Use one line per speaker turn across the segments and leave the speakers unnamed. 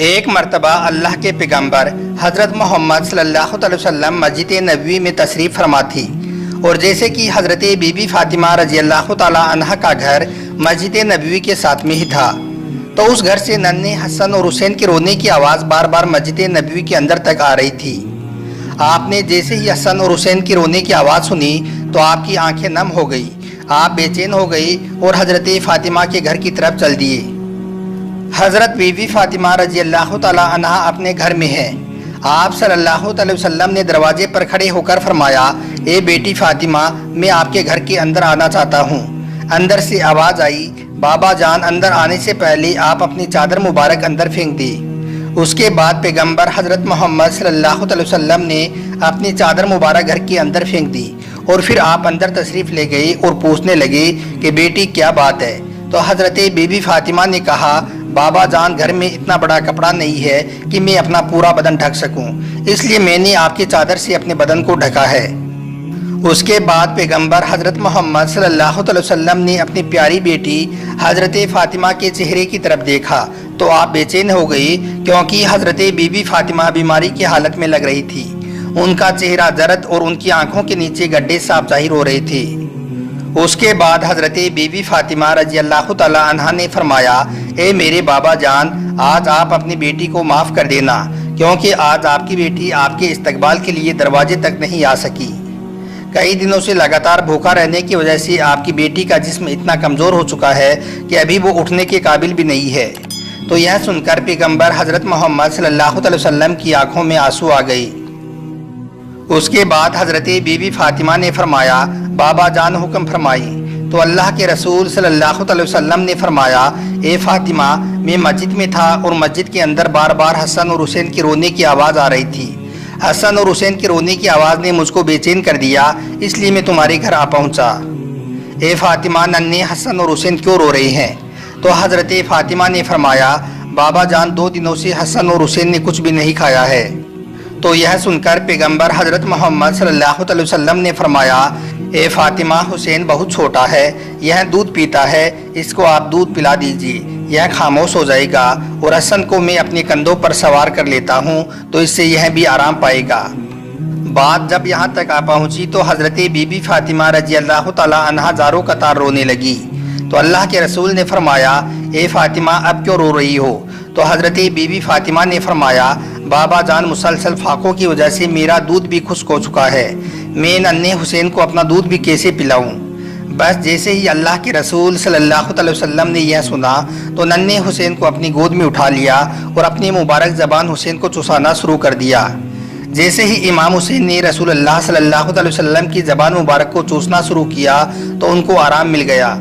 ایک مرتبہ اللہ کے پیغمبر حضرت محمد صلی اللہ علیہ وسلم مسجد نبوی میں تشریف فرما تھی، اور جیسے کہ حضرت بی بی فاطمہ رضی اللہ تعالی عنہ کا گھر مسجد نبوی کے ساتھ میں ہی تھا، تو اس گھر سے ننھے حسن اور حسین کے رونے کی آواز بار بار مسجد نبوی کے اندر تک آ رہی تھی۔ آپ نے جیسے ہی حسن اور حسین کے رونے کی آواز سنی تو آپ کی آنکھیں نم ہو گئی، آپ بے چین ہو گئی اور حضرت فاطمہ کے گھر کی طرف چل دیے۔ حضرت بی بی فاطمہ رضی اللہ تعالی عنہ اپنے گھر میں ہے۔ آپ صلی اللہ علیہ وسلم نے دروازے پر کھڑے ہو کر فرمایا، اے بیٹی فاطمہ، میں آپ کے گھر کے اندر آنا چاہتا ہوں۔ اندر سے آواز آئی، بابا جان اندر آنے سے پہلے آپ اپنی چادر مبارک اندر پھینک دی۔ اس کے بعد پیغمبر حضرت محمد صلی اللہ علیہ وسلم نے اپنی چادر مبارک گھر کے اندر پھینک دی، اور پھر آپ اندر تشریف لے گئے اور پوچھنے لگے کہ بیٹی کیا بات ہے؟ تو حضرت بی بی فاطمہ نے کہا، بابا جان گھر میں اتنا بڑا کپڑا نہیں ہے کہ میں اپنا پورا بدن ڈھک سکوں، اس لیے میں نے آپ کی چادر سے اپنے بدن کو ڈھکا ہے۔ اس کے بعد پیغمبر حضرت محمد صلی اللہ علیہ وسلم نے اپنی پیاری بیٹی حضرت فاطمہ کے چہرے کی طرف دیکھا تو آپ بے چین ہو گئی، کیونکہ حضرت بی بی فاطمہ بیماری کی حالت میں لگ رہی تھی۔ ان کا چہرہ زرد اور ان کی آنکھوں کے نیچے گڈھے صاف ظاہر ہو رہے تھے۔ اس کے بعد حضرت بی بی فاطمہ رضی اللہ تعالی عنہا نے فرمایا، اے میرے بابا جان، آج آپ اپنی بیٹی کو معاف کر دینا، کیونکہ آج آپ کی بیٹی آپ کے استقبال کے لیے دروازے تک نہیں آ سکی۔ کئی دنوں سے لگاتار بھوکا رہنے کی وجہ سے آپ کی بیٹی کا جسم اتنا کمزور ہو چکا ہے کہ ابھی وہ اٹھنے کے قابل بھی نہیں ہے۔ تو یہ سن کر پیغمبر حضرت محمد صلی اللہ علیہ وسلم کی آنکھوں میں آنسو آ گئی۔ اس کے بعد حضرت بی بی فاطمہ نے فرمایا، بابا جان حکم فرمائی۔ تو اللہ کے رسول صلی اللہ علیہ وسلم نے فرمایا، اے فاطمہ، میں مسجد میں تھا اور مسجد کے اندر بار بار حسن اور حسین کی رونے کی آواز آ رہی تھی۔ حسن اور حسین کی رونے کی آواز نے مجھ کو بے چین کر دیا، اس لیے میں تمہارے گھر آ پہنچا۔ اے فاطمہ، ننھے حسن اور حسین کیوں رو رہے ہیں؟ تو حضرت فاطمہ نے فرمایا، بابا جان 2 دنوں سے حسن اور حسین نے کچھ بھی نہیں کھایا ہے۔ تو یہ سن کر پیغمبر حضرت محمد صلی اللہ علیہ وسلم نے فرمایا، اے فاطمہ، حسین بہت چھوٹا ہے، یہ دودھ پیتا ہے، اس کو آپ دودھ پلا دیجیے، یہ خاموش ہو جائے گا، اور حسن کو میں اپنے کندھوں پر سوار کر لیتا ہوں تو اس سے یہ بھی آرام پائے گا۔ بات جب یہاں تک آ پہنچی تو حضرت بی بی فاطمہ رضی اللہ تعالی عنہا زاروں قطار رونے لگی۔ تو اللہ کے رسول نے فرمایا، اے فاطمہ، اب کیوں رو رہی ہو؟ تو حضرت بی بی فاطمہ نے فرمایا، بابا جان مسلسل فاقوں کی وجہ سے میرا دودھ بھی خشک ہو چکا ہے، میں ننھے حسین کو اپنا دودھ بھی کیسے پلاؤں؟ بس جیسے ہی اللہ کے رسول صلی اللہ علیہ وسلم نے یہ سنا تو ننھے حسین کو اپنی گود میں اٹھا لیا اور اپنی مبارک زبان حسین کو چوسانا شروع کر دیا۔ جیسے ہی امام حسین نے رسول اللہ صلی اللہ علیہ وسلم کی زبان مبارک کو چوسنا شروع کیا تو ان کو آرام مل گیا۔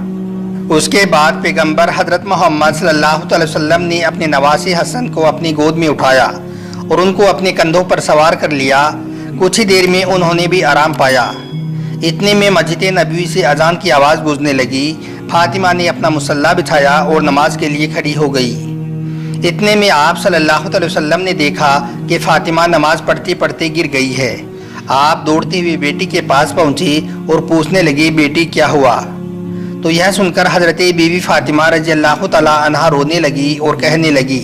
اس کے بعد پیغمبر حضرت محمد صلی اللہ علیہ وسلم نے اپنے نواسے حسن کو اپنی گود میں اٹھایا اور ان کو اپنے کندھوں پر سوار کر لیا۔ کچھ ہی دیر میں انہوں نے بھی آرام پایا۔ اتنے میں مسجد نبوی سے اذان کی آواز گونجنے لگی۔ فاطمہ نے اپنا مصلی بچھایا اور نماز کے لیے کھڑی ہو گئی۔ اتنے میں آپ صلی اللہ علیہ وسلم نے دیکھا کہ فاطمہ نماز پڑھتے پڑھتے گر گئی ہے۔ آپ دوڑتی ہوئی بیٹی کے پاس پہنچی اور پوچھنے لگی، بیٹی کیا ہوا؟ تو یہ سن کر حضرت بی بی فاطمہ رضی اللہ تعالی عنہا رونے لگی اور کہنے لگی،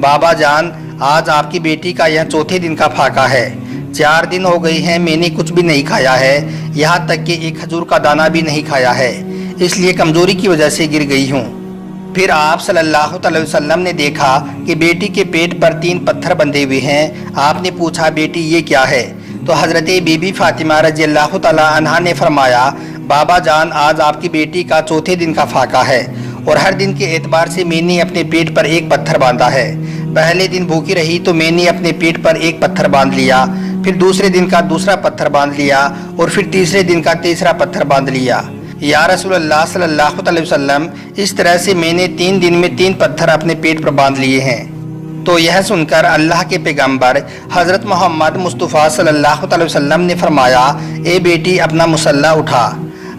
بابا جان، آج آپ کی بیٹی کا یہ 4تھے دن کا فاقہ ہے، 4 دن ہو گئے ہیں میں نے کچھ بھی نہیں کھایا ہے، یہاں تک کہ ایک کھجور کا دانہ بھی نہیں کھایا ہے، اس لیے کمزوری کی وجہ سے گر گئی ہوں۔ پھر آپ صلی اللہ علیہ وسلم نے دیکھا کہ بیٹی کے پیٹ پر 3 پتھر بندھے ہوئے ہیں۔ آپ نے پوچھا، بیٹی یہ کیا ہے؟ تو حضرت بی بی فاطمہ رضی اللہ تعالی عنہا نے فرمایا، بابا جان، آج آپ کی بیٹی کا 4تھے دن کا فاقہ ہے، اور ہر دن کے اعتبار سے میں نے اپنے پیٹ پر 1 پتھر باندھا ہے۔ پہلے دن بھوکی رہی تو میں نے اپنے پیٹ پر 1 پتھر باندھ لیا، پھر دوسرے دن کا دوسرا پتھر باندھ لیا، اور پھر تیسرے دن کا تیسرا پتھر باندھ لیا۔ یا رسول اللہ صلی اللہ علیہ وسلم، اس طرح سے میں نے 3 دن میں 3 پتھر اپنے پیٹ پر باندھ لیے ہیں۔ تو یہ سن کر اللہ کے پیغمبر حضرت محمد مصطفیٰ صلی اللہ علیہ وسلم نے فرمایا، اے بیٹی، اپنا مصلی اٹھا۔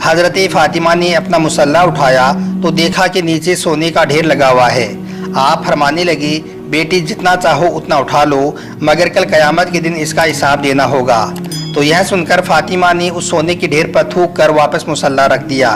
حضرت فاطمہ نے اپنا مصلی اٹھایا تو دیکھا کہ نیچے سونے کا ڈھیر لگا ہوا ہے۔ آپ فرمانے لگی، بیٹی جتنا چاہو اتنا اٹھا لو، مگر کل قیامت کے دن اس کا حساب دینا ہوگا۔ تو یہ سن کر فاطمہ نے اس سونے کے ڈھیر پر تھوک کر واپس مصلی رکھ دیا۔